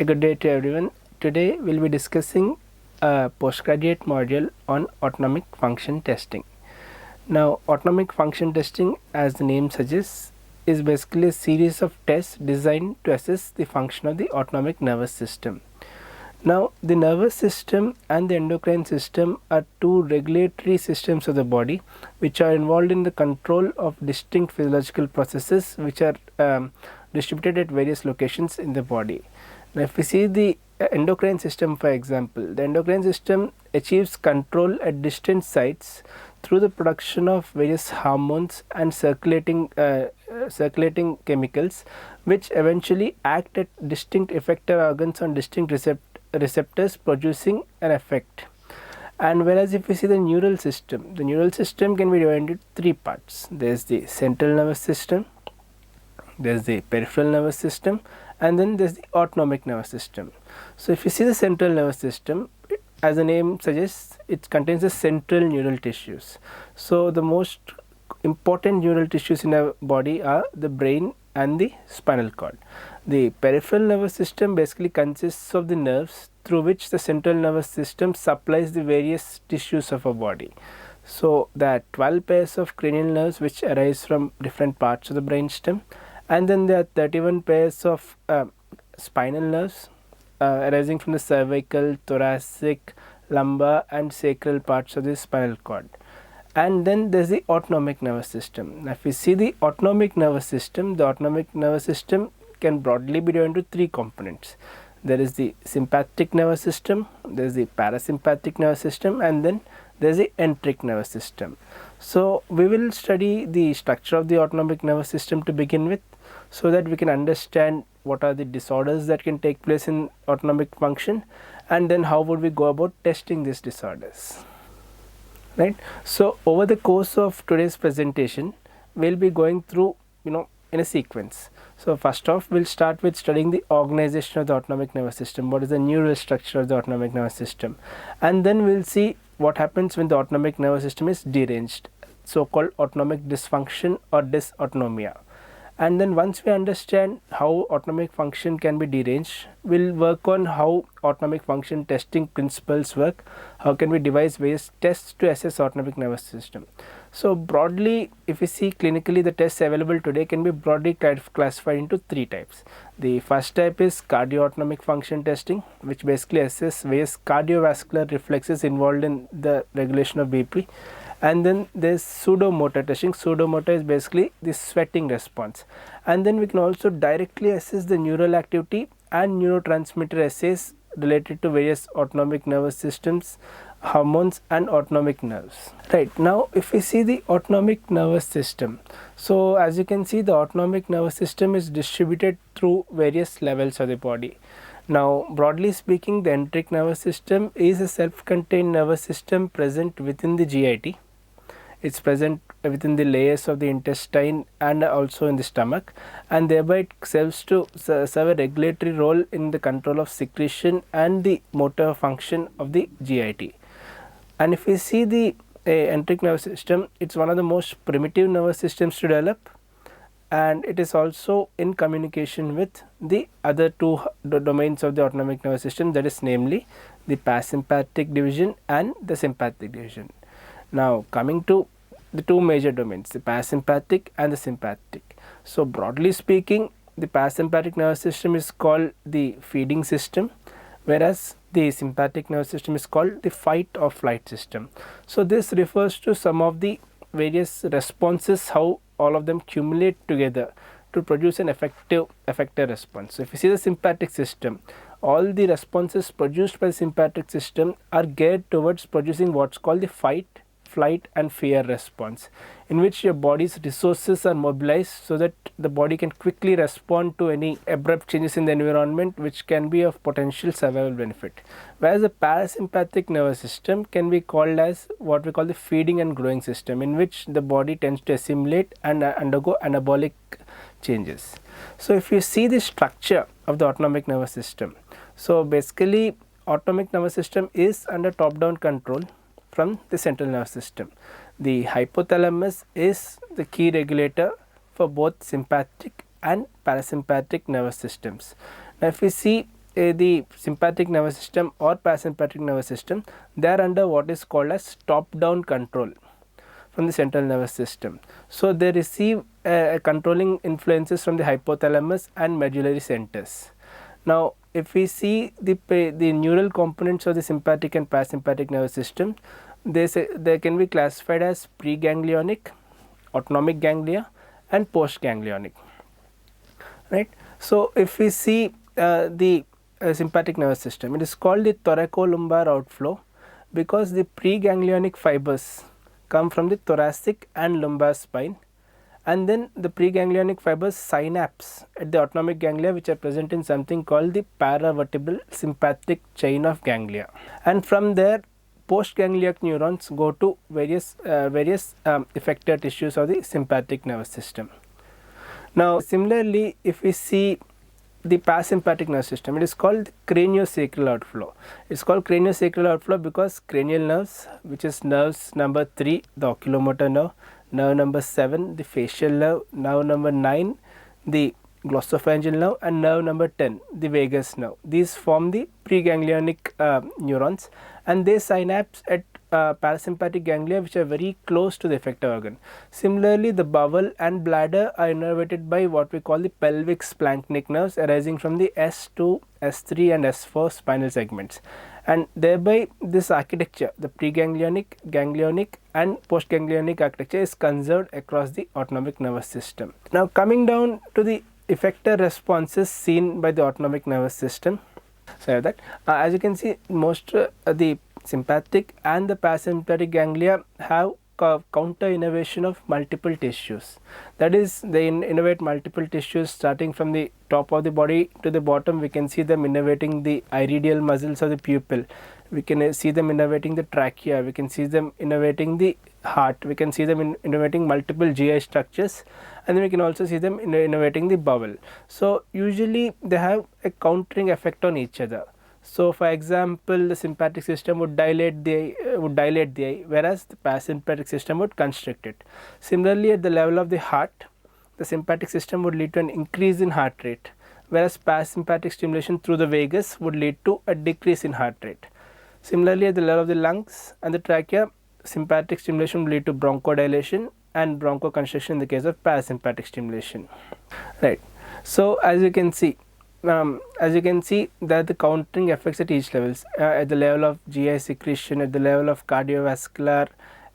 A good day to everyone. Today we'll be discussing a postgraduate module on autonomic function testing. Now, autonomic function testing, as the name suggests, is basically a series of tests designed to assess the function of the autonomic nervous system. Now, the nervous system and the endocrine system are two regulatory systems of the body which are involved in the control of distinct physiological processes which are distributed at various locations in the body. Now, if we see the endocrine system, for example, the endocrine system achieves control at distant sites through the production of various hormones and circulating chemicals which eventually act at distinct effector organs on distinct receptors producing an effect. And whereas if we see the neural system can be divided into three parts. There is the central nervous system, there is the peripheral nervous system, and then there is the autonomic nervous system. So, if you see the central nervous system, as the name suggests, it contains the central neural tissues. So, the most important neural tissues in our body are the brain and the spinal cord. The peripheral nervous system basically consists of the nerves through which the central nervous system supplies the various tissues of our body. So, there are 12 pairs of cranial nerves which arise from different parts of the brain stem, and then there are 31 pairs of spinal nerves arising from the cervical, thoracic, lumbar and sacral parts of the spinal cord. And then there is the autonomic nervous system. Now, if we see the autonomic nervous system can broadly be divided into three components. There is the sympathetic nervous system, there is the parasympathetic nervous system, and then there is the enteric nervous system. So, we will study the structure of the autonomic nervous system to begin with, so that we can understand what are the disorders that can take place in autonomic function, and then how would we go about testing these disorders, right. So, over the course of today's presentation, we will be going through in a sequence. So, first off we will start with studying the organization of the autonomic nervous system, what is the neural structure of the autonomic nervous system, and then we will see what happens when the autonomic nervous system is deranged, so called autonomic dysfunction or dysautonomia. And then once we understand how autonomic function can be deranged, we will work on how autonomic function testing principles work, how can we devise various tests to assess autonomic nervous system. So, broadly if we see clinically, the tests available today can be broadly classified into three types. The first type is cardio-autonomic function testing, which basically assess various cardiovascular reflexes involved in the regulation of BP. And then there is pseudomotor testing. Pseudomotor is basically the sweating response. And then we can also directly assess the neural activity and neurotransmitter assays related to various autonomic nervous systems, hormones and autonomic nerves. Right, now if we see the autonomic nervous system, so as you can see, the autonomic nervous system is distributed through various levels of the body. Now, broadly speaking, the enteric nervous system is a self-contained nervous system present within the GIT. It is present within the layers of the intestine and also in the stomach, and thereby it serves to serve a regulatory role in the control of secretion and the motor function of the GIT. And if we see the enteric nervous system, it is one of the most primitive nervous systems to develop, and it is also in communication with the other two domains of the autonomic nervous system, that is namely the parasympathetic division and the sympathetic division. Now, coming to the two major domains, the parasympathetic and the sympathetic. So, broadly speaking, the parasympathetic nervous system is called the feeding system, whereas the sympathetic nervous system is called the fight or flight system. So, this refers to some of the various responses, how all of them accumulate together to produce an effective effector response. So, if you see the sympathetic system, all the responses produced by the sympathetic system are geared towards producing what is called the fight, flight and fear response, in which your body's resources are mobilized so that the body can quickly respond to any abrupt changes in the environment which can be of potential survival benefit. Whereas the parasympathetic nervous system can be called as what we call the feeding and growing system, in which the body tends to assimilate and undergo anabolic changes. So, if you see the structure of the autonomic nervous system, so basically autonomic nervous system is under top-down control from the central nervous system. The hypothalamus is the key regulator for both sympathetic and parasympathetic nervous systems. Now, if we see the sympathetic nervous system or parasympathetic nervous system, they are under what is called as top down control from the central nervous system. So they receive controlling influences from the hypothalamus and medullary centers. Now if we see the neural components of the sympathetic and parasympathetic nervous system, they can be classified as preganglionic, autonomic ganglia and postganglionic, right. So if we see the sympathetic nervous system, it is called the thoracolumbar outflow because the preganglionic fibers come from the thoracic and lumbar spine, and then the preganglionic fibers synapse at the autonomic ganglia, which are present in something called the paravertebral sympathetic chain of ganglia, and from there postganglionic neurons go to various effector tissues of the sympathetic nervous system. Now similarly, if we see the parasympathetic nervous system, it is called craniosacral outflow. It is called craniosacral outflow because cranial nerves, which is nerves number 3, the oculomotor nerve, nerve number 7, the facial nerve, nerve number 9, the glossopharyngeal nerve, and nerve number 10, the vagus nerve. These form the preganglionic neurons, and they synapse at parasympathetic ganglia, which are very close to the effector organ. Similarly, the bowel and bladder are innervated by what we call the pelvic splanchnic nerves arising from the S2, S3 and S4 spinal segments, and thereby this architecture, the preganglionic, ganglionic and postganglionic architecture, is conserved across the autonomic nervous system. Now coming down to the effector responses seen by the autonomic nervous system. So that as you can see, most the sympathetic and the parasympathetic ganglia have counter innervation of multiple tissues. That is, they innervate multiple tissues starting from the top of the body to the bottom. We can see them innervating the iridial muscles of the pupil. We can see them innervating the trachea. We can see them innervating the heart. We can see them innervating multiple GI structures, and then we can also see them innervating the bowel. So usually they have a countering effect on each other. So for example, the sympathetic system would dilate the eye, whereas the parasympathetic system would constrict it. Similarly, at the level of the heart, the sympathetic system would lead to an increase in heart rate, whereas parasympathetic stimulation through the vagus would lead to a decrease in heart rate. Similarly, at the level of the lungs and the trachea, sympathetic stimulation would lead to bronchodilation and bronchoconstriction in the case of parasympathetic stimulation, right. So as you can see that the countering effects at each levels, at the level of GI secretion, at the level of cardiovascular,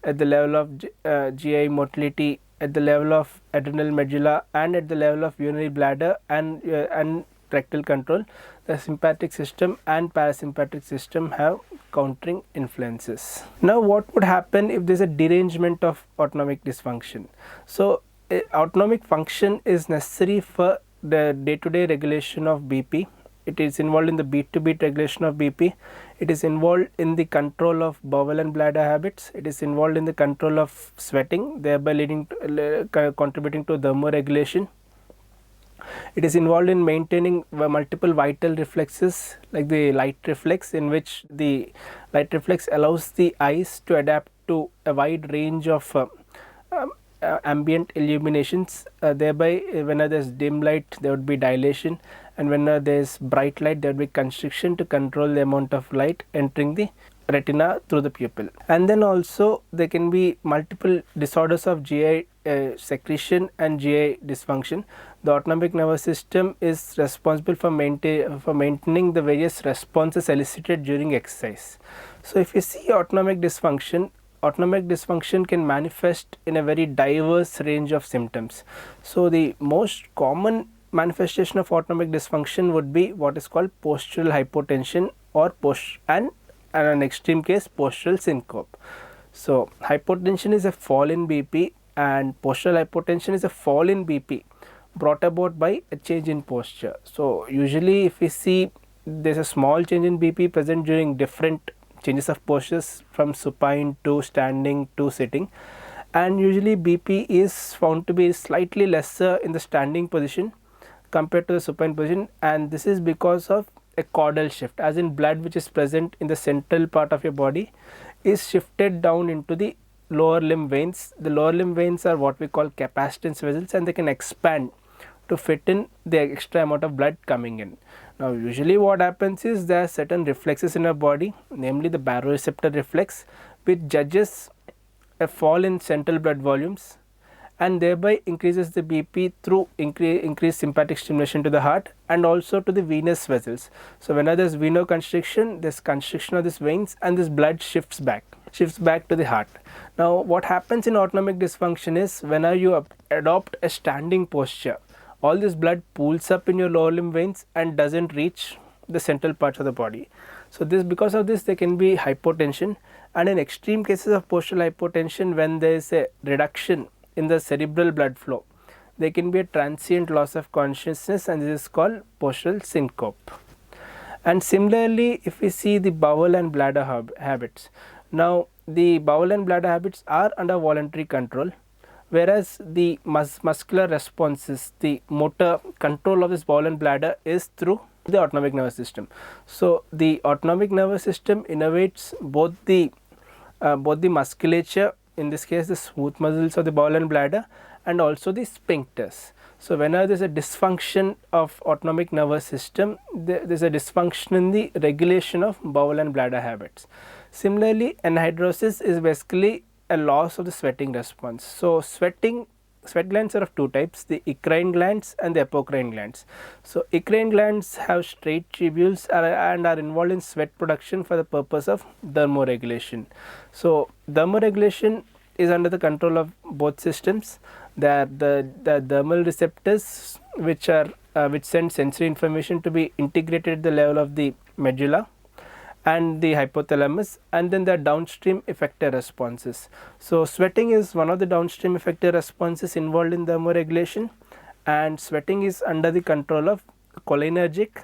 at the level of GI motility, at the level of adrenal medulla, and at the level of urinary bladder and rectal control, the sympathetic system and parasympathetic system have countering influences. Now what would happen if there is a derangement of autonomic dysfunction? So autonomic function is necessary for the day-to-day regulation of BP. It is involved in the beat-to-beat regulation of BP. It is involved in the control of bowel and bladder habits. It is involved in the control of sweating, thereby contributing to thermoregulation. It is involved in maintaining multiple vital reflexes like the light reflex, in which the light reflex allows the eyes to adapt to a wide range of ambient illuminations, thereby when there is dim light there would be dilation, and when there is bright light there would be constriction to control the amount of light entering the retina through the pupil. And then also there can be multiple disorders of GI secretion and GI dysfunction. The autonomic nervous system is responsible for maintaining the various responses elicited during exercise. So if you see autonomic dysfunction can manifest in a very diverse range of symptoms. So the most common manifestation of autonomic dysfunction would be what is called postural hypotension or and an extreme case postural syncope. So hypotension is a fall in BP, and postural hypotension is a fall in BP brought about by a change in posture. So usually if we see there is a small change in BP present during different changes of postures from supine to standing to sitting, and usually BP is found to be slightly lesser in the standing position compared to the supine position, and this is because of a caudal shift, as in blood which is present in the central part of your body is shifted down into the lower limb veins. The lower limb veins are what we call capacitance vessels, and they can expand to fit in the extra amount of blood coming in. Now usually what happens is there are certain reflexes in our body, namely the baroreceptor reflex, which judges a fall in central blood volumes and thereby increases the BP through increased sympathetic stimulation to the heart and also to the venous vessels. So whenever there is venoconstriction, there is constriction of these veins and this blood shifts back to the heart. Now what happens in autonomic dysfunction is whenever you adopt a standing posture, all this blood pools up in your lower limb veins and doesn't reach the central parts of the body. So because of this there can be hypotension, and in extreme cases of postural hypotension, when there is a reduction in the cerebral blood flow, there can be a transient loss of consciousness, and this is called postural syncope. And similarly, if we see the bowel and bladder habits, now the bowel and bladder habits are under voluntary control, whereas the muscular responses, the motor control of this bowel and bladder is through the autonomic nervous system. So the autonomic nervous system innervates both the musculature, in this case the smooth muscles of the bowel and bladder, and also the sphincters. So whenever there is a dysfunction of autonomic nervous system, there is a dysfunction in the regulation of bowel and bladder habits. Similarly, anhidrosis is basically a loss of the sweating response. So sweat glands are of two types, the eccrine glands and the apocrine glands. So eccrine glands have straight tubules and are involved in sweat production for the purpose of thermoregulation. So thermoregulation is under the control of both systems. There are the thermal receptors which send sensory information to be integrated at the level of the medulla and the hypothalamus, and then the downstream effector responses. So sweating is one of the downstream effector responses involved in thermoregulation, and sweating is under the control of cholinergic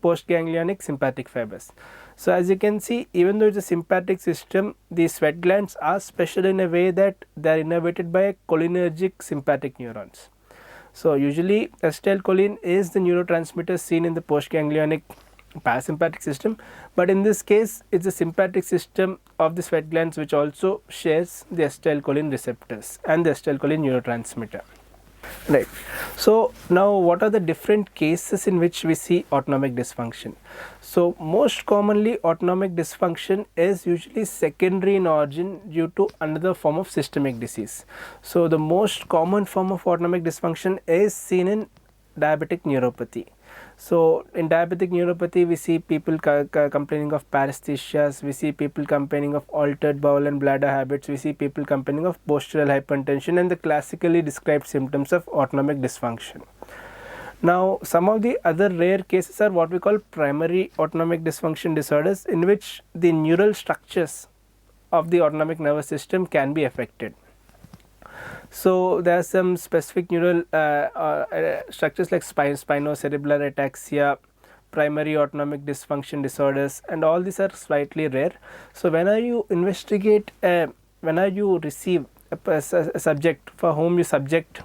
postganglionic sympathetic fibers. So as you can see, even though it is a sympathetic system, the sweat glands are special in a way that they are innervated by cholinergic sympathetic neurons. So usually acetylcholine is the neurotransmitter seen in the postganglionic parasympathetic system, but in this case it is the sympathetic system of the sweat glands which also shares the acetylcholine receptors and the acetylcholine neurotransmitter. Right. So now what are the different cases in which we see autonomic dysfunction? So most commonly autonomic dysfunction is usually secondary in origin due to another form of systemic disease. So the most common form of autonomic dysfunction is seen in diabetic neuropathy. So in diabetic neuropathy we see people complaining of paresthesias, we see people complaining of altered bowel and bladder habits, we see people complaining of postural hypertension and the classically described symptoms of autonomic dysfunction. Now some of the other rare cases are what we call primary autonomic dysfunction disorders, in which the neural structures of the autonomic nervous system can be affected. So there are some specific neural structures like spinocerebellar ataxia, primary autonomic dysfunction disorders, and all these are slightly rare. So whenever you investigate, whenever you receive a subject for whom you suspect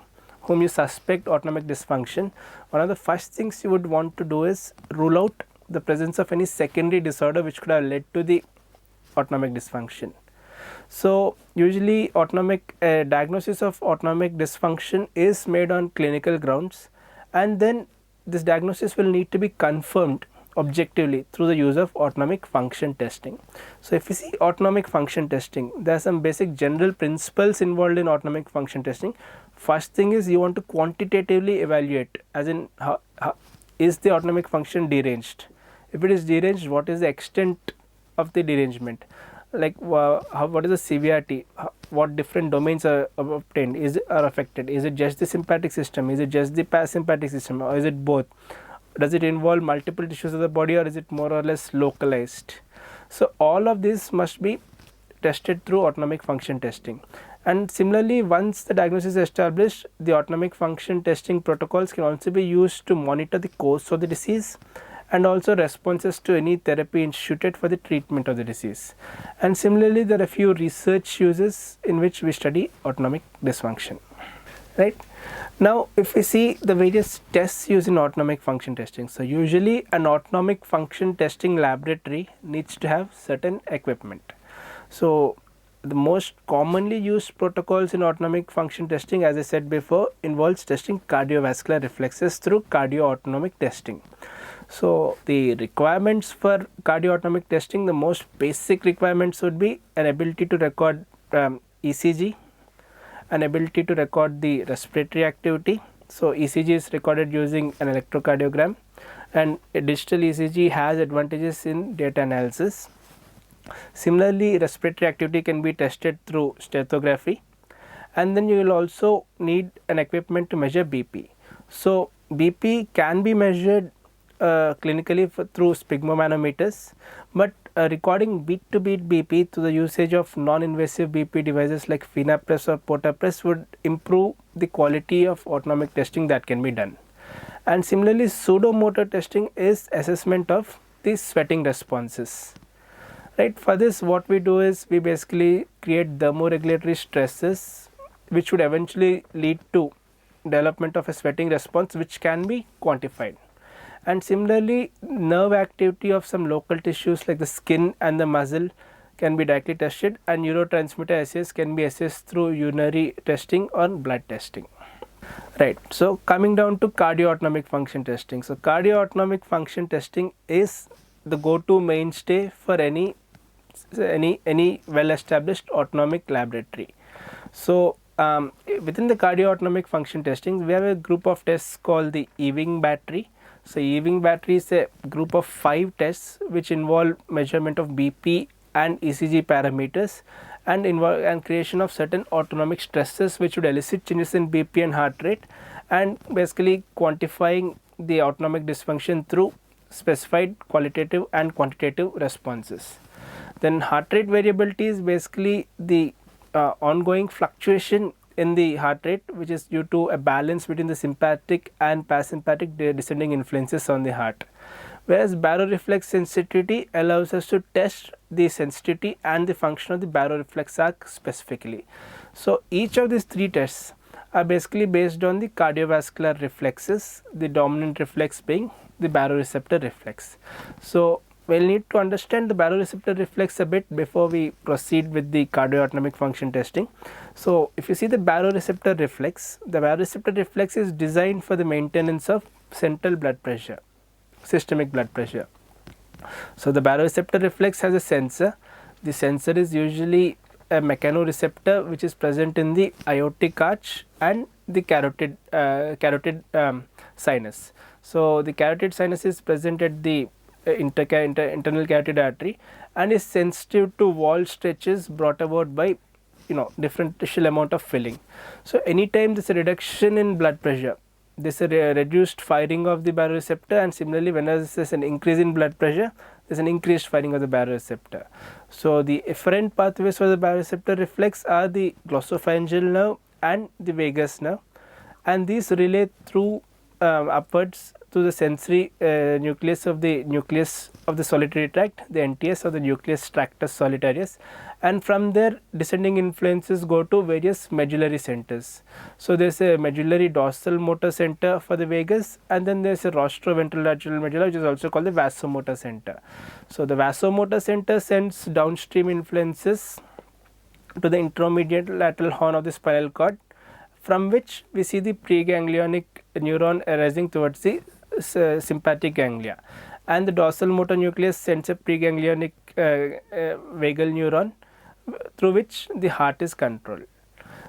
autonomic dysfunction, one of the first things you would want to do is rule out the presence of any secondary disorder which could have led to the autonomic dysfunction. So usually diagnosis of autonomic dysfunction is made on clinical grounds, and then this diagnosis will need to be confirmed objectively through the use of autonomic function testing. So if you see autonomic function testing, there are some basic general principles involved in autonomic function testing. First thing is you want to quantitatively evaluate, as in how is the autonomic function deranged. If it is deranged, what is the extent of the derangement? Like what is the severity, what different domains are obtained, are affected, is it just the sympathetic system, is it just the parasympathetic system, or is it both, does it involve multiple tissues of the body, or is it more or less localized? So all of this must be tested through autonomic function testing. And similarly, once the diagnosis is established, the autonomic function testing protocols can also be used to monitor the course of the disease and also responses to any therapy instituted for the treatment of the disease. And similarly, there are a few research uses in which we study autonomic dysfunction. Right. Now if we see the various tests used in autonomic function testing, so usually an autonomic function testing laboratory needs to have certain equipment. So the most commonly used protocols in autonomic function testing, as I said before, involves testing cardiovascular reflexes through cardio autonomic testing. So, the requirements for cardio autonomic testing, the most basic requirements would be an ability to record ECG, an ability to record the respiratory activity. So, ECG is recorded using an electrocardiogram, and a digital ECG has advantages in data analysis. Similarly, respiratory activity can be tested through stereography, and then you will also need an equipment to measure BP. So, BP can be measured clinically through sphygmomanometers, but recording beat to beat BP through the usage of non-invasive BP devices like FenaPress or PortaPress would improve the quality of autonomic testing that can be done. And similarly, pseudomotor testing is assessment of the sweating responses. Right, for this what we do is we basically create thermoregulatory stresses which would eventually lead to development of a sweating response which can be quantified. And similarly, nerve activity of some local tissues like the skin and the muscle can be directly tested, and neurotransmitter assays can be assessed through urinary testing or blood testing. Right. So, coming down to cardio autonomic function testing. So, cardio autonomic function testing is the go-to mainstay for any well established autonomic laboratory. So, within the cardio autonomic function testing, we have a group of tests called the Ewing battery. So, Ewing battery is a group of 5 tests which involve measurement of BP and ECG parameters and creation of certain autonomic stresses which would elicit changes in BP and heart rate, and basically quantifying the autonomic dysfunction through specified qualitative and quantitative responses. Then heart rate variability is basically the ongoing fluctuation in the heart rate which is due to a balance between the sympathetic and parasympathetic descending influences on the heart. Whereas baroreflex sensitivity allows us to test the sensitivity and the function of the baroreflex arc specifically. So, each of these 3 tests are basically based on the cardiovascular reflexes, the dominant reflex being the baroreceptor reflex. So, we will need to understand the baroreceptor reflex a bit before we proceed with the cardio autonomic function testing. So, if you see the baroreceptor reflex is designed for the maintenance of central blood pressure, systemic blood pressure. So, the baroreceptor reflex has a sensor. The sensor is usually a mechanoreceptor which is present in the aortic arch and the carotid sinus. So, the carotid sinus is present at the internal carotid artery and is sensitive to wall stretches brought about by differential amount of filling. So, anytime there is a reduction in blood pressure, there is a reduced firing of the baroreceptor, and similarly when there is an increase in blood pressure, there is an increased firing of the baroreceptor. So, the efferent pathways for the baroreceptor reflex are the glossopharyngeal nerve and the vagus nerve, and these relate through upwards to the sensory nucleus of the solitary tract, the NTS or the nucleus tractus solitarius, and from there descending influences go to various medullary centers. So, there is a medullary dorsal motor center for the vagus, and then there is a rostroventrolateral medulla which is also called the vasomotor center. So, the vasomotor center sends downstream influences to the intermediate lateral horn of the spinal cord, from which we see the preganglionic neuron arising towards the sympathetic ganglia, and the dorsal motor nucleus sends a preganglionic vagal neuron through which the heart is controlled.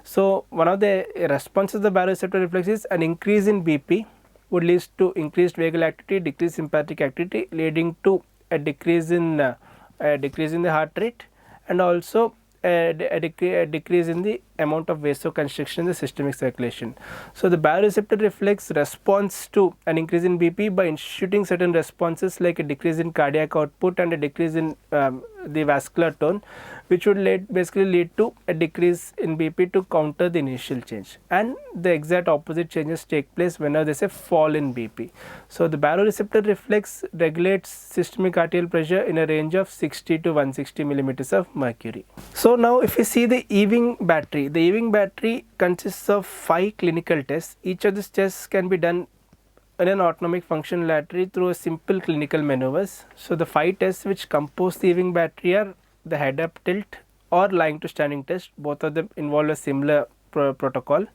So, one of the responses of the baroreceptor reflex is an increase in BP would lead to increased vagal activity, decreased sympathetic activity, leading to a decrease in the heart rate, and also a decrease in the amount of vasoconstriction in the systemic circulation. So, the baroreceptor reflex responds to an increase in BP by instituting certain responses like a decrease in cardiac output and a decrease in the vascular tone, which would basically lead to a decrease in BP to counter the initial change, and the exact opposite changes take place whenever there is a fall in BP. So, the baroreceptor reflex regulates systemic arterial pressure in a range of 60 to 160 millimeters of mercury. So, now if you see the Ewing battery, the Ewing battery consists of 5 clinical tests. Each of these tests can be done in an autonomic function laboratory through a simple clinical maneuvers. So, the 5 tests which compose the Ewing battery are the head up tilt or lying to standing test. Both of them involve a similar protocol.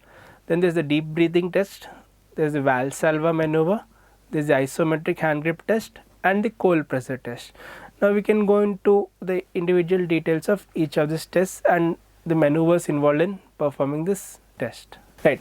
Then there is the deep breathing test, there is the Valsalva maneuver, there is the isometric hand grip test and the cold pressure test. Now we can go into the individual details of each of these tests and the maneuvers involved in performing this test. Right.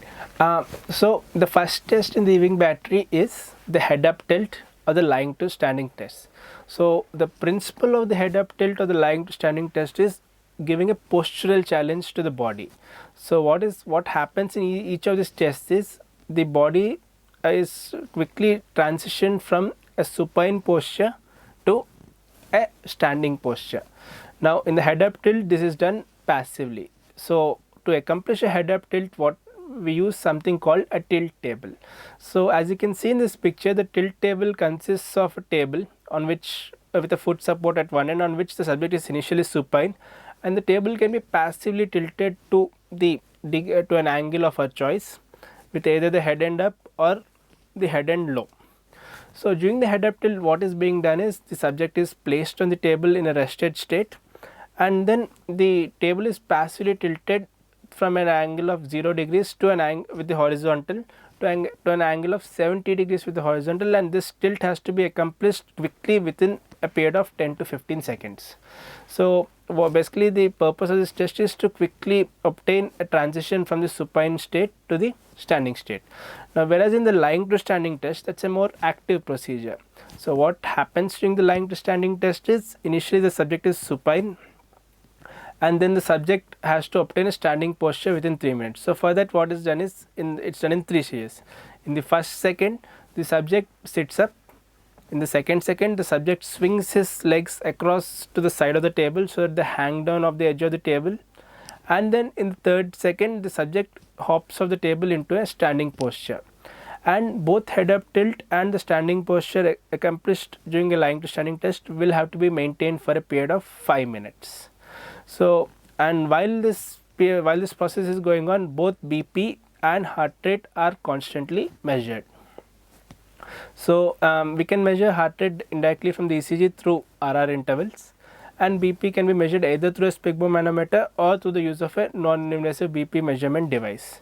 So the first test in the Ewing battery is the head up tilt or the lying to standing test. So the principle of the head up tilt or the lying to standing test is giving a postural challenge to the body. So what happens in each of these tests is the body is quickly transitioned from a supine posture to a standing posture. Now in the head up tilt this is done passively. So to accomplish a head up tilt, what we use something called a tilt table. So as you can see in this picture, the tilt table consists of a table on which with a foot support at one end on which the subject is initially supine, and the table can be passively tilted to to an angle of our choice with either the head end up or the head end low. So during the head up tilt, what is being done is the subject is placed on the table in a rested state, and then the table is passively tilted from an angle of 0 degrees to an angle with the horizontal to an angle of 70 degrees with the horizontal, and this tilt has to be accomplished quickly within a period of 10 to 15 seconds. So basically the purpose of this test is to quickly obtain a transition from the supine state to the standing state. Now whereas in the lying to standing test, that's a more active procedure. So what happens during the lying to standing test is initially the subject is supine, and then the subject has to obtain a standing posture within 3 minutes. So for that what is done is it's done in 3 stages. In the first second the subject sits up, in the second second the subject swings his legs across to the side of the table so that they hang down of the edge of the table, and then in the third second the subject hops off the table into a standing posture, and both head up tilt and the standing posture accomplished during a lying to standing test will have to be maintained for a period of 5 minutes. So and while this process is going on, both BP and heart rate are constantly measured. So we can measure heart rate indirectly from the ECG through RR intervals, and BP can be measured either through a sphygmomanometer or through the use of a non-invasive BP measurement device.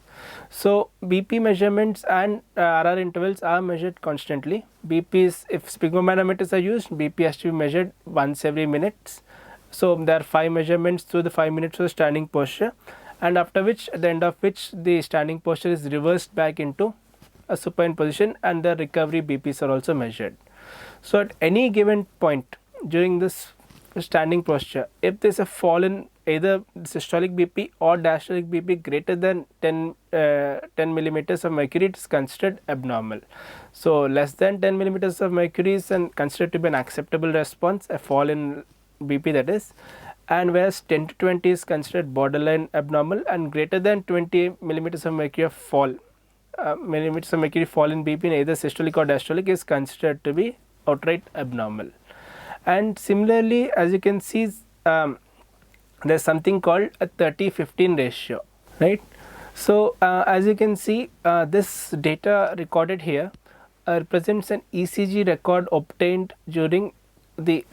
So BP measurements and RR intervals are measured constantly. BP is, if sphygmomanometers are used, BP has to be measured once every minute. So there are 5 measurements through the 5 minutes of the standing posture, and after which, at the end of which, the standing posture is reversed back into a supine position, and the recovery BPs are also measured. So at any given point during this standing posture, if there is a fall in either systolic BP or diastolic BP greater than 10 millimeters of mercury, it is considered abnormal. So less than 10 millimeters of mercury is considered to be an acceptable response, a fall in BP that is, and whereas 10 to 20 is considered borderline abnormal, and greater than 20 millimeters of mercury fall in BP in either systolic or diastolic is considered to be outright abnormal. And similarly, as you can see, there is something called a 30-15 ratio, right? So as you can see, this data recorded here represents an ECG record obtained during the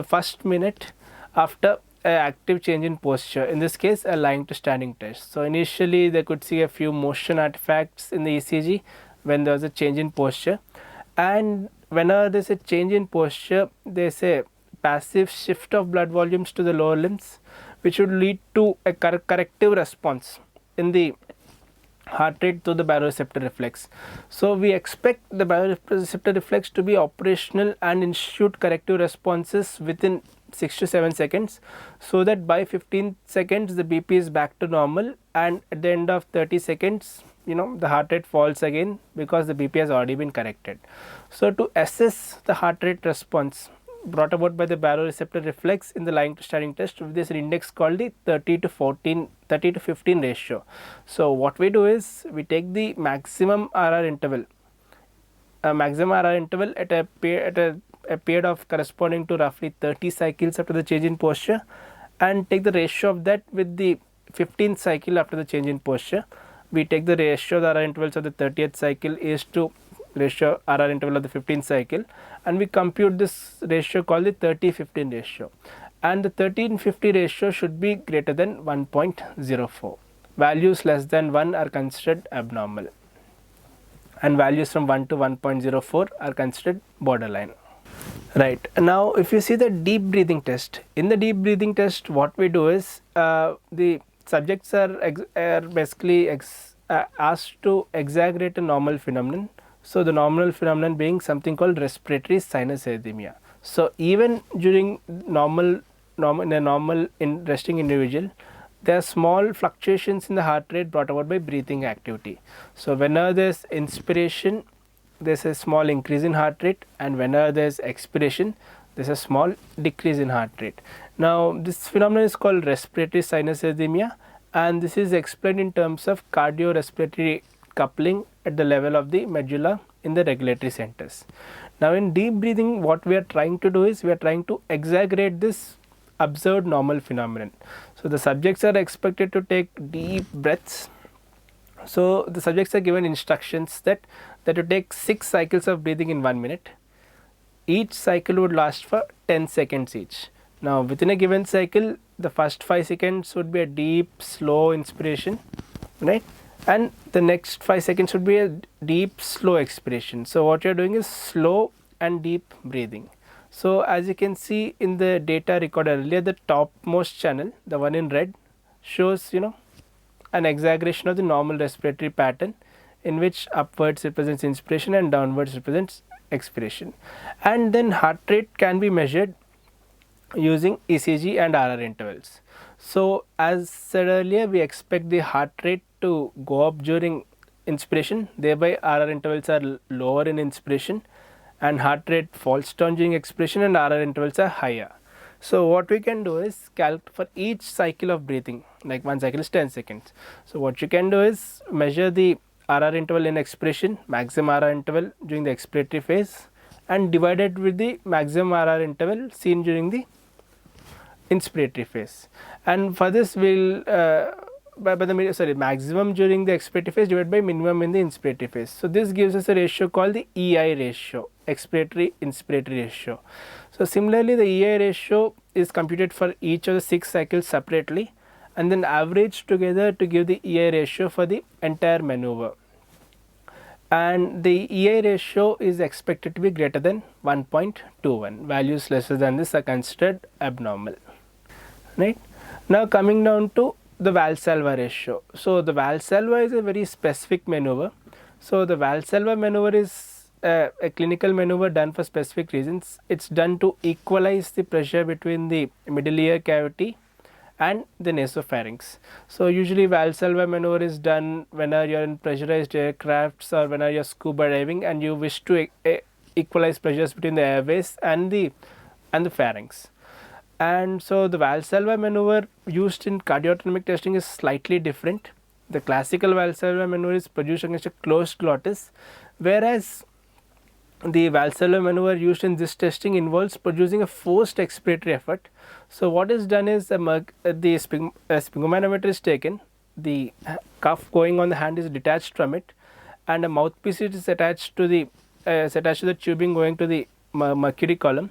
first minute after an active change in posture, in this case a lying to standing test. So initially they could see a few motion artifacts in the ECG when there was a change in posture, and whenever there is a change in posture, there is a passive shift of blood volumes to the lower limbs, which would lead to a corrective response in the heart rate through the baroreceptor reflex. So we expect the baroreceptor reflex to be operational and institute corrective responses within 6 to 7 seconds, so that by 15 seconds the BP is back to normal, and at the end of 30 seconds the heart rate falls again because the BP has already been corrected. So to assess the heart rate response brought about by the baroreceptor reflex in the lying to standing test, there is an index called the 30 to 15 ratio. So what we do is we take the maximum RR interval, at a period of corresponding to roughly 30 cycles after the change in posture, and take the ratio of that with the 15th cycle after the change in posture. We take the ratio of the RR intervals of the 30th cycle is to ratio RR interval of the 15th cycle, and we compute this ratio called the 30-15 ratio. and the 1350 ratio should be greater than 1.04. Values less than 1 are considered abnormal, and values from 1 to 1.04 are considered borderline. Right, now if you see the deep breathing test, in the deep breathing test what we do is the subjects are basically asked to exaggerate a normal phenomenon. So the normal phenomenon being something called respiratory sinus arrhythmia. So even during in a normal resting individual, there are small fluctuations in the heart rate brought about by breathing activity. So whenever there is inspiration, there is a small increase in heart rate, and whenever there is expiration, there is a small decrease in heart rate. Now this phenomenon is called respiratory sinus arrhythmia, and this is explained in terms of cardiorespiratory coupling at the level of the medulla in the regulatory centers. Now in deep breathing, what we are trying to do is we are trying to exaggerate this observed normal phenomenon. So the subjects are expected to take deep breaths. So the subjects are given instructions that to take 6 cycles of breathing in 1 minute. Each cycle would last for 10 seconds each. Now within a given cycle, the first 5 seconds would be a deep slow inspiration, right, and the next 5 seconds would be a deep slow expiration. So what you are doing is slow and deep breathing. So as you can see in the data recorded earlier, the topmost channel, the one in red, shows an exaggeration of the normal respiratory pattern, in which upwards represents inspiration and downwards represents expiration. And then heart rate can be measured using ECG and RR intervals. So as said earlier, we expect the heart rate to go up during inspiration, thereby RR intervals are lower in inspiration, and heart rate falls down during expiration and RR intervals are higher. So what we can do is for each cycle of breathing, like one cycle is 10 seconds. So what you can do is measure the RR interval in expiration, maximum RR interval during the expiratory phase, and divide it with the maximum RR interval seen during the inspiratory phase. And for this we will maximum during the expiratory phase divided by minimum in the inspiratory phase. So this gives us a ratio called the EI ratio, expiratory inspiratory ratio. So similarly, the EI ratio is computed for each of the 6 cycles separately and then averaged together to give the EI ratio for the entire maneuver. And the EI ratio is expected to be greater than 1.21. Values lesser than this are considered abnormal. Right. Now coming down to the Valsalva ratio. So the Valsalva is a very specific maneuver. So the Valsalva maneuver is a clinical maneuver done for specific reasons. It's done to equalize the pressure between the middle ear cavity and the nasopharynx. So usually Valsalva maneuver is done whenever you are in pressurized aircrafts or whenever you are scuba diving and you wish to equalize pressures between the airways and the pharynx. And so the Valsalva maneuver used in cardioautonomic testing is slightly different. The classical Valsalva maneuver is produced against a closed glottis, whereas the Valsalva maneuver used in this testing involves producing a forced expiratory effort. So what is done is the sphygmomanometer is taken, the cuff going on the hand is detached from it, and a mouthpiece is attached to the tubing going to the mercury column,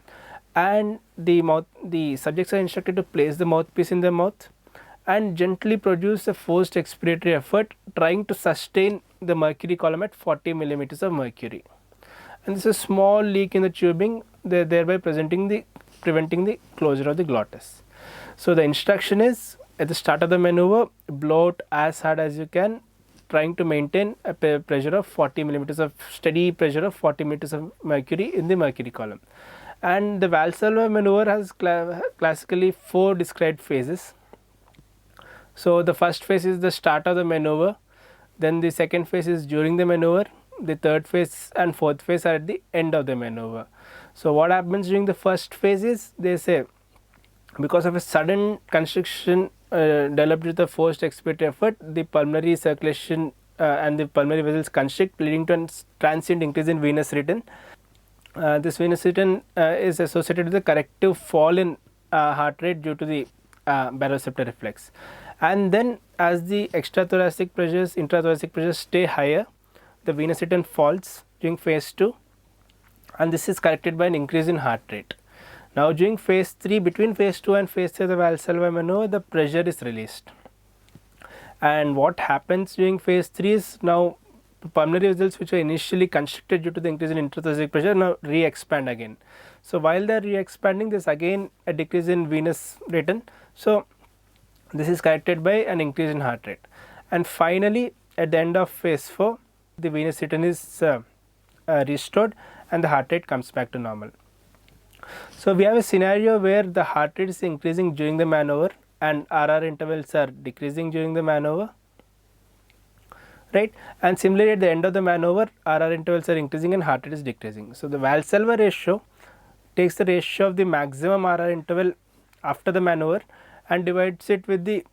and the subjects are instructed to place the mouthpiece in their mouth and gently produce a forced expiratory effort, trying to sustain the mercury column at 40 millimeters of mercury. And this is a small leak in the tubing, thereby preventing the closure of the glottis. So the instruction is, at the start of the maneuver, blow out as hard as you can, trying to maintain a pressure of 40 millimeters of steady pressure of 40 millimeters of mercury in the mercury column. And the Valsalva maneuver has classically 4 described phases. So the first phase is the start of the maneuver, then the second phase is during the maneuver, the third phase and fourth phase are at the end of the maneuver. So what happens during the first phase is, they say, because of a sudden constriction developed with a forced expiratory effort, the pulmonary circulation and the pulmonary vessels constrict, leading to a transient increase in venous return. This venous return is associated with a corrective fall in heart rate due to the baroreceptor reflex. And then as the extrathoracic pressures, intrathoracic pressures stay higher, the venous return falls during phase 2, and this is corrected by an increase in heart rate. Now during phase 3, between phase 2 and phase 3 of the Valsalva maneuver, the pressure is released. And what happens during phase 3 is now pulmonary vessels which were initially constricted due to the increase in intrathoracic pressure now re-expand again. So while they are re-expanding, there is again a decrease in venous return. So this is corrected by an increase in heart rate. And finally at the end of phase 4, the venous return is restored and the heart rate comes back to normal. So we have a scenario where the heart rate is increasing during the maneuver and RR intervals are decreasing during the maneuver, right? And similarly at the end of the maneuver, RR intervals are increasing and heart rate is decreasing. So the Valsalva ratio takes the ratio of the maximum RR interval after the maneuver and divides it with the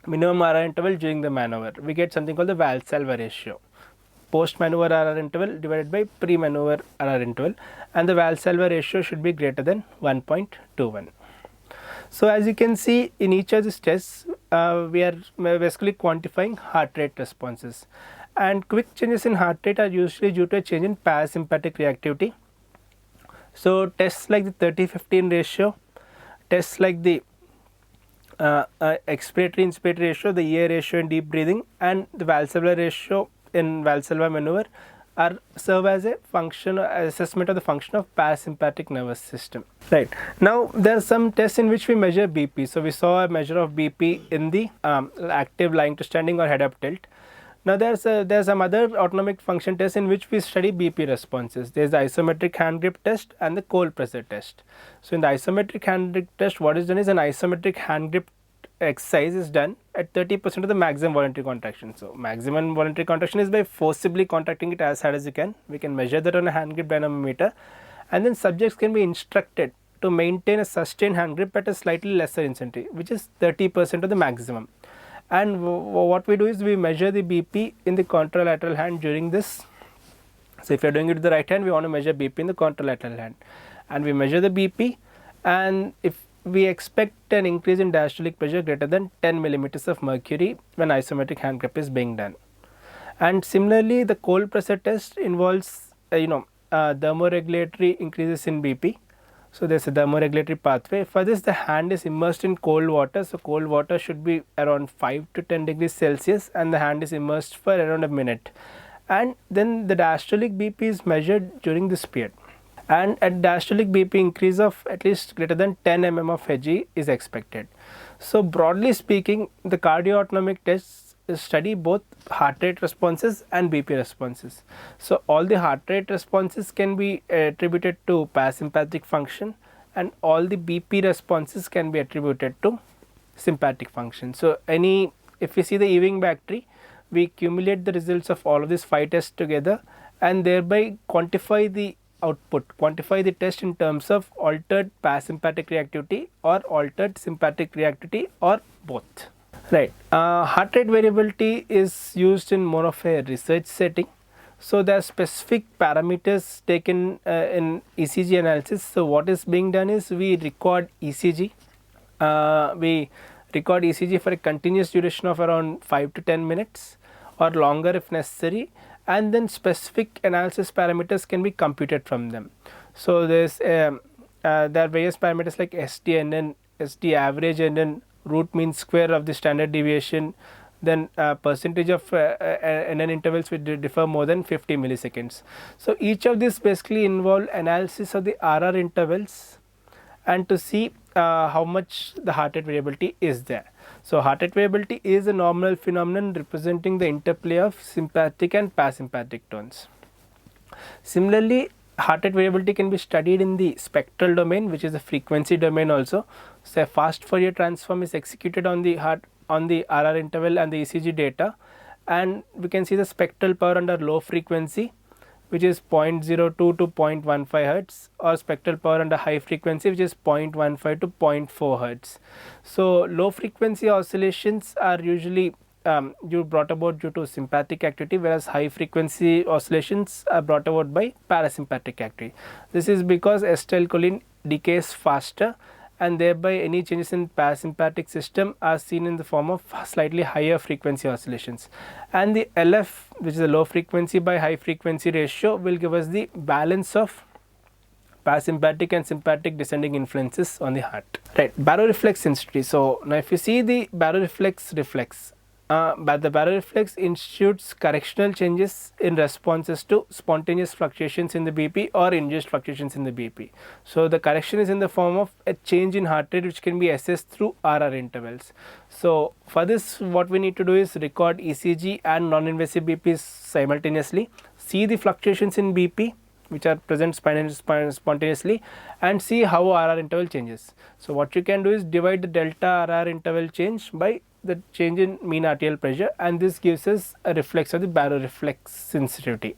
minimum RR interval during the maneuver. We get something called the Valsalva ratio. Post maneuver RR interval divided by pre maneuver RR interval, and the Valsalva ratio should be greater than 1.21. So as you can see in each of these tests, we are basically quantifying heart rate responses, and quick changes in heart rate are usually due to a change in parasympathetic reactivity. So tests like the 30-15 ratio, tests like the expiratory-inspiratory ratio, the EA ratio in deep breathing, and the Valsalva ratio in Valsalva maneuver are serve as a function assessment of the function of parasympathetic nervous system. Right. Now there are some tests in which we measure BP. So we saw a measure of BP in the active lying to standing or head up tilt. Now there's some other autonomic function tests in which we study BP responses. There's the isometric hand grip test and the cold pressure test. So in the isometric hand grip test, what is done is an isometric hand grip exercise is done at 30% of the maximum voluntary contraction. So maximum voluntary contraction is by forcibly contracting it as hard as you can. We can measure that on a hand grip dynamometer, and then subjects can be instructed to maintain a sustained hand grip at a slightly lesser intensity, which is 30% of the maximum. And what we do is we measure the BP in the contralateral hand during this. So if you are doing it with the right hand, we want to measure BP in the contralateral hand, and we measure the BP, and if we expect an increase in diastolic pressure greater than 10 millimeters of mercury when isometric hand grip is being done. And similarly, the cold pressure test involves thermoregulatory increases in BP. So there is a thermoregulatory pathway. For this, the hand is immersed in cold water. So cold water should be around 5 to 10 degrees Celsius, and the hand is immersed for around a minute. And then the diastolic BP is measured during this period. And at diastolic BP, increase of at least greater than 10 mm of Hg is expected. So broadly speaking, the cardio-autonomic tests study both heart rate responses and BP responses. So all the heart rate responses can be attributed to parasympathetic function, and all the BP responses can be attributed to sympathetic function. So if we see the Ewing battery, we accumulate the results of all of these 5 tests together and thereby quantify the output, quantify the test in terms of altered parasympathetic reactivity or altered sympathetic reactivity or both. Right. Heart rate variability is used in more of a research setting. So there are specific parameters taken in ECG analysis. So what is being done is we record ECG. We record ECG for a continuous duration of around 5 to 10 minutes or longer if necessary, and then specific analysis parameters can be computed from them. So there are various parameters like SDNN, SD average, and then root mean square of the standard deviation. Then percentage of NN intervals which differ more than 50 milliseconds. So each of these basically involve analysis of the RR intervals and to see how much the heart rate variability is there. So heart rate variability is a normal phenomenon representing the interplay of sympathetic and parasympathetic tones. Similarly, heart rate variability can be studied in the spectral domain, which is a frequency domain also. So a fast Fourier transform is executed on the RR interval and the ECG data, and we can see the spectral power under low frequency, which is 0.02 to 0.15 Hertz, or spectral power under high frequency, which is 0.15 to 0.4 Hertz. So low frequency oscillations are usually brought about due to sympathetic activity, whereas high frequency oscillations are brought about by parasympathetic activity. This is because acetylcholine decays faster, and thereby any changes in parasympathetic system are seen in the form of slightly higher frequency oscillations. And the LF, which is a low frequency by high frequency ratio, will give us the balance of parasympathetic and sympathetic descending influences on the heart. Right, baroreflex sensitivity. So now if you see the baroreflex reflex, but the baroreflex institutes correctional changes in responses to spontaneous fluctuations in the BP or induced fluctuations in the BP. So the correction is in the form of a change in heart rate which can be assessed through RR intervals. So for this, what we need to do is record ECG and non-invasive BPs simultaneously, see the fluctuations in BP which are present spontaneously, and see how RR interval changes. So what you can do is divide the delta RR interval change by the change in mean arterial pressure, and this gives us a reflex of the baroreflex sensitivity.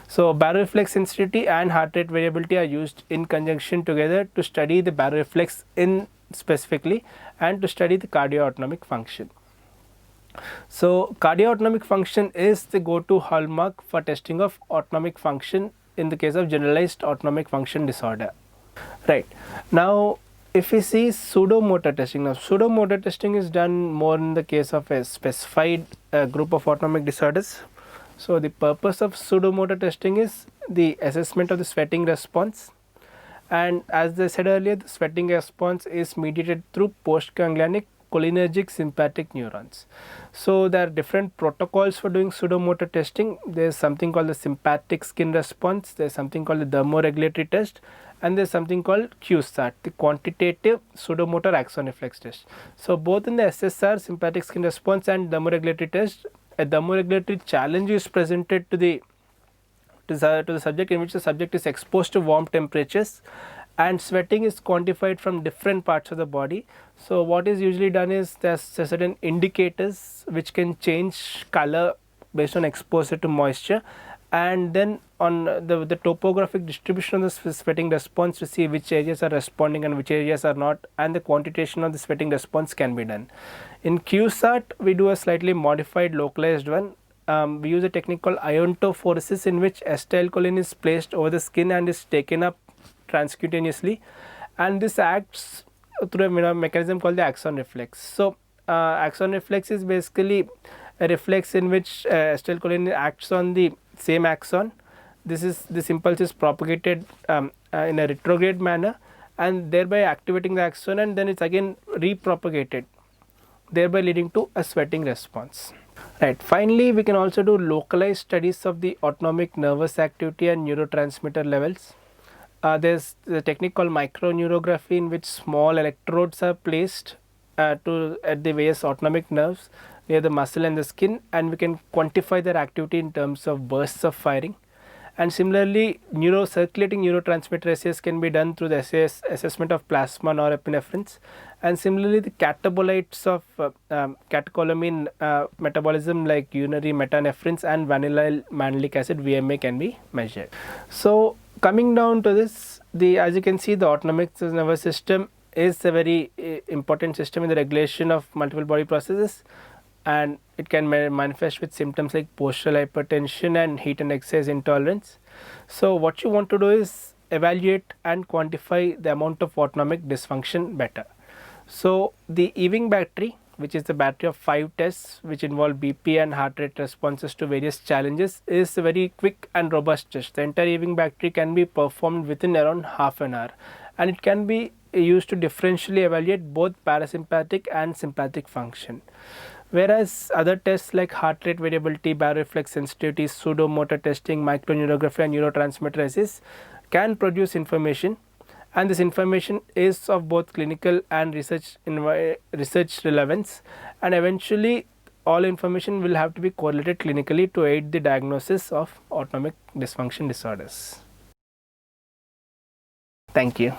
So baroreflex sensitivity and heart rate variability are used in conjunction together to study the baroreflex in specifically and to study the cardio-autonomic function. So cardio-autonomic function is the go-to hallmark for testing of autonomic function in the case of generalized autonomic function disorder. Right, now if we see pseudomotor testing, now pseudomotor testing is done more in the case of a specified group of autonomic disorders. So the purpose of pseudomotor testing is the assessment of the sweating response, and as I said earlier, the sweating response is mediated through postganglionic cholinergic sympathetic neurons. So there are different protocols for doing pseudomotor testing. There is something called the sympathetic skin response, there is something called the thermoregulatory test, and there is something called QSAT, the quantitative pseudomotor axon reflex test. So both in the SSR, sympathetic skin response, and thermoregulatory test, a thermoregulatory challenge is presented to the subject, in which the subject is exposed to warm temperatures and sweating is quantified from different parts of the body. So what is usually done is there are certain indicators which can change color based on exposure to moisture, and then on the topographic distribution of the sweating response to see which areas are responding and which areas are not, and the quantitation of the sweating response can be done. In QSAT we do a slightly modified localized one. We use a technique called iontophoresis, in which acetylcholine is placed over the skin and is taken up transcutaneously, and this acts through a mechanism called the axon reflex. So axon reflex is basically a reflex in which acetylcholine acts on the same axon. This impulse is propagated in a retrograde manner and thereby activating the axon, and then it's again repropagated, thereby leading to a sweating response. Right. Finally, we can also do localized studies of the autonomic nervous activity and neurotransmitter levels. There is the technique called microneurography, in which small electrodes are placed at the various autonomic nerves near the muscle and the skin, and we can quantify their activity in terms of bursts of firing. And similarly, circulating neurotransmitter assays can be done through the assessment of plasma norepinephrines, and similarly the catabolites of catecholamine metabolism like urinary metanephrines and vanillyl manelic acid VMA can be measured. So coming down to this, as you can see, the autonomic nervous system is a very important system in the regulation of multiple body processes, and it can manifest with symptoms like postural hypertension and heat and exercise intolerance. So what you want to do is evaluate and quantify the amount of autonomic dysfunction better. So the Ewing battery, which is the battery of 5 tests which involve BP and heart rate responses to various challenges, is a very quick and robust test. The entire Ewing battery can be performed within around half an hour, and it can be used to differentially evaluate both parasympathetic and sympathetic function. Whereas other tests like heart rate variability, baroreflex sensitivity, pseudomotor testing, microneurography and neurotransmitter assays can produce information, and this information is of both clinical and research relevance, and eventually all information will have to be correlated clinically to aid the diagnosis of autonomic dysfunction disorders. Thank you.